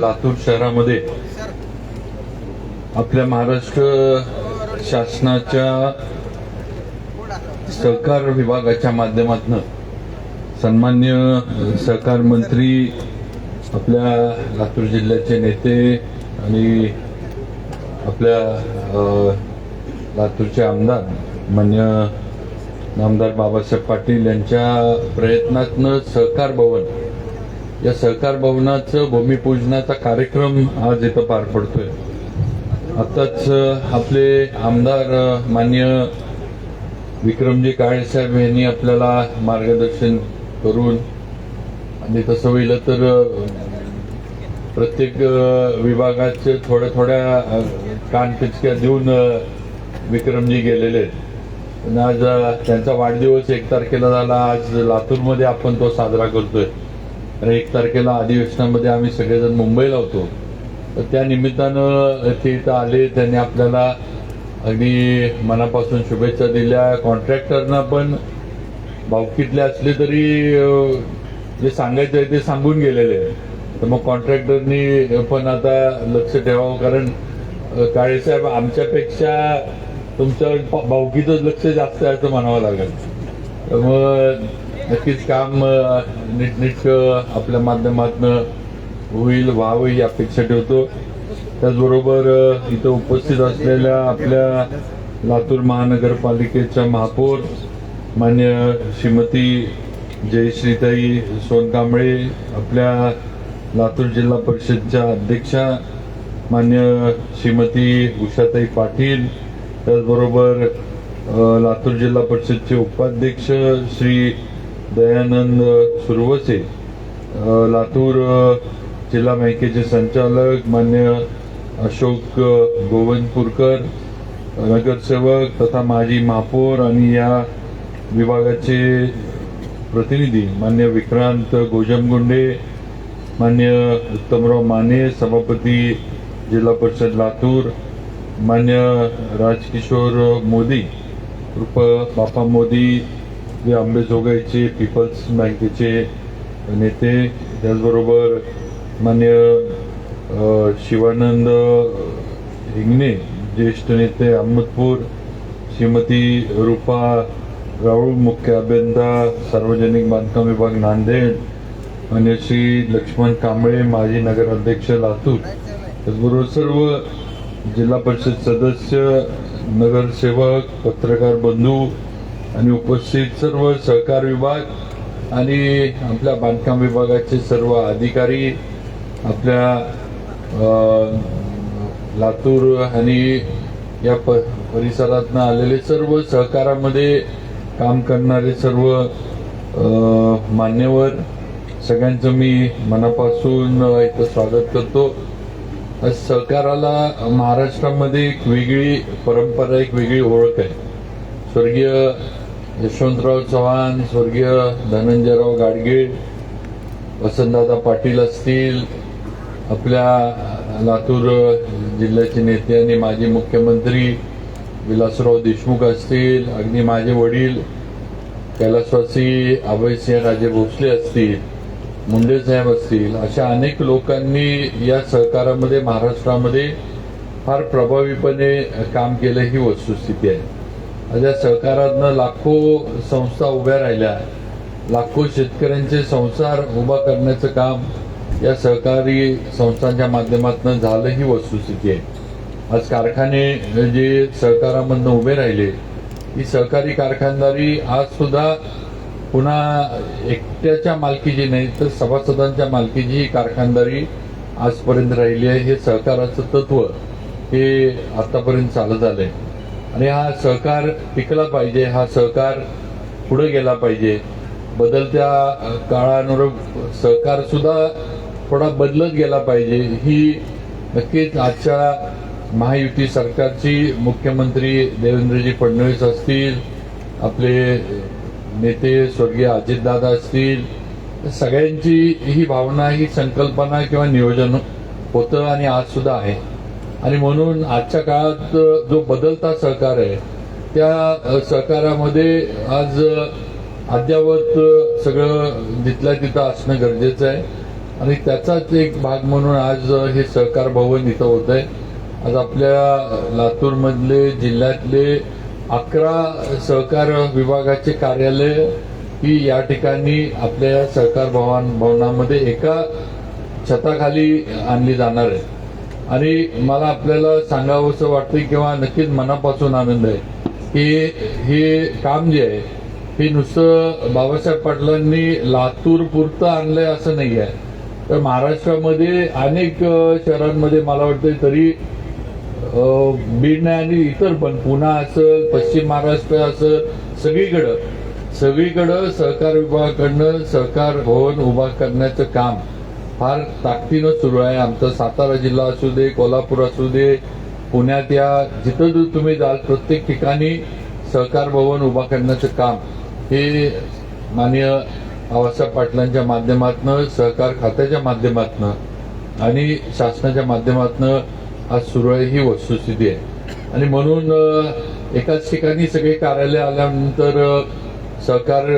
लातूर शहरामध्ये आपल्या महाराष्ट्र शासनाच्या सहकार विभागाच्या माध्यमातून सन्मान्य सहकार मंत्री, आपल्या लातूर जिल्ह्याचे नेते आणि आपल्या लातूरचे आमदार मान्य नामदार बाबासाहेब पाटील यांच्या प्रयत्नातनं सहकार भवन, या सहकार भवनाचं भूमिपूजनाचा कार्यक्रम आज इथं पार पडतोय. आताच आपले आमदार मान्य विक्रमजी काळे साहेब यांनी आपल्याला मार्गदर्शन करून, आणि तसं होईल तर प्रत्येक विभागाचे थोड्या कानपिचक्या देऊन विक्रमजी गेलेले आहेत. आणि आज त्यांचा वाढदिवस 1 तारखेला झाला. आज लातूरमध्ये आपण तो साजरा करतोय. आणि 1 तारखेला अधिवेशनामध्ये आम्ही सगळेजण मुंबईला होतो, तर त्या निमित्तानं ते इथं आले. त्यांनी आपल्याला अगदी मनापासून शुभेच्छा दिल्या. कॉन्ट्रॅक्टरना पण भावकीतले असले तरी जे सांगायचं आहे ते सांगून गेलेले. तर मग कॉन्ट्रॅक्टरनी पण आता लक्ष ठेवावं, कारण काळेसाहेब आमच्यापेक्षा तुमच्यावर भावकीतच लक्ष जास्त आहे असं म्हणावं लागेल. त्यामुळं नक्कीच काम नीटनेटकं आपल्या माध्यमातून होईल, व्हावं ही अपेक्षा ठेवतो. त्याचबरोबर इथं उपस्थित असलेल्या आपल्या लातूर महानगरपालिकेच्या महापौर मान्य श्रीमती जयश्रीताई सोनकांबळे, आपल्या लातूर जिल्हा परिषदच्या अध्यक्षा मान्य श्रीमती उषाताई पाटील, त्याचबरोबर लातूर जिल्हा परिषदचे उपाध्यक्ष श्री दयानंद सुरवसे, लातूर जिल्हा बँकेचे संचालक मान्य अशोक गोविंदपूरकर, नगरसेवक तथा माजी महापौर आणि या विभागाचे प्रतिनिधी मान्य विक्रांत गोजमगुंडे, मान्य उत्तमराव माने, सभापती जिल्हा परिषद लातूर, मान्य राजकिशोर मोदी उर्फ बापा मोदी, जे आंबेजोगाईचे पीपल्स बँकेचे नेते, त्याचबरोबर मान्य शिवानंद हिंगणे, ज्येष्ठ नेते अहमदपूर, श्रीमती रूपा राऊळ, मुख्य अभियंता सार्वजनिक बांधकाम विभाग नांदेड, मान्य श्री लक्ष्मण कांबळे, माजी नगराध्यक्ष लातूर, त्याचबरोबर सर्व जिल्हा परिषद सदस्य, नगरसेवक, पत्रकार बंधू आणि उपस्थित सर्व सहकार विभाग आणि आपल्या बांधकाम विभागाचे सर्व अधिकारी, आपल्या लातूर आणि या परिसरातून आलेले सर्व सहकारामध्ये काम करणारे सर्व मान्यवर, सगळ्यांचं मी मनापासून इथं स्वागत करतो. सहकाराला महाराष्ट्रामध्ये एक वेगळी परंपरा, एक वेगळी ओळख आहे. स्वर्गीय यशवंतराव चव्हाण, स्वर्गीय धनंजयराव गाडगे, वसंतदादा पाटील असतील, आपल्या लातूर जिल्ह्याचे नेते आणि माजी मुख्यमंत्री विलासराव देशमुख असतील, अगदी माझे वडील कैलासवासी अभयसिंह राजे भोसले असतील, मुंडे साहेब असतील, अशा अनेक लोकांनी या सहकारामध्ये महाराष्ट्रामध्ये फार प्रभावीपणे काम केलं, ही वस्तुस्थिती आहे. या सहकारातनं लाखो संस्था उभ्या राहिल्या, लाखो शेतकऱ्यांचे संसार उभा करण्याचं काम या सहकारी संस्थांच्या माध्यमातून झालं, ही वस्तुस्थिती आहे. आज कारखाने जे सहकारामधनं उभे राहिले, ही सहकारी कारखानदारी आज सुद्धा पुन्हा एकट्याच्या मालकीची नाही, तर सभासदांच्या मालकीची ही कारखानदारी आजपर्यंत राहिली आहे. हे सहकाराचं तत्व हे आतापर्यंत चालत आलंय आणि हा सहकार टिकला पाहिजे, हा सहकार पुढे गेला पाहिजे. बदलत्या काळानुरूप सहकार सुद्धा थोडा बदलत गेला पाहिजे, ही नक्कीच आजच्या महायुती सरकारची, मुख्यमंत्री देवेंद्रजी फडणवीस असतील, आपले नेते स्वर्गीय अजितदादा असतील, सगळ्यांची ही भावना, ही संकल्पना किंवा नियोजन होतं आणि आज सुद्धा आहे. आणि म्हणून आजच्या काळात जो बदलता सहकार आहे, त्या सहकारामध्ये आज अद्यावत सगळं जिथल्या तिथं असणं गरजेचं आहे. आणि त्याचाच एक भाग म्हणून आज हे सहकार भवन इथं होत आहे. आज आपल्या लातूरमधले जिल्ह्यातले 11 सहकार विभागाचे कार्यालय ही या ठिकाणी आपल्या सहकार भवनामध्ये एका छताखाली आणली जाणार आहे. आणि मला आपल्याला सांगावंसं वाटतं किंवा नक्कीच मनापासून आनंद आहे की हे काम जे आहे हे नुसतं बाबासाहेब पाटलांनी लातूर पुरतं आणलंय असं नाही आहे, तर महाराष्ट्रामध्ये अनेक शहरांमध्ये मला वाटतं तरी बीड नाही आणि इतर पण पुणे असेल, पश्चिम महाराष्ट्र असेल, सगळीकडं सहकार विभागाकडनं सहकार भवन उभा करण्याचं काम फार ताकदीनं सुरू आहे. आमचा सातारा जिल्हा असू दे, कोल्हापूर असू दे, पुण्यात या जिथं तुम्ही जाल प्रत्येक ठिकाणी सहकार भवन उभा करण्याचं काम हे माननीय बाबासाहेब पाटलांच्या माध्यमातून, सहकार खात्याच्या माध्यमातून आणि शासनाच्या माध्यमातून आज सुरू आहे ही वस्तुस्थिती आहे. आणि म्हणून एकाच ठिकाणी सगळे कार्यालय आल्यानंतर सहकार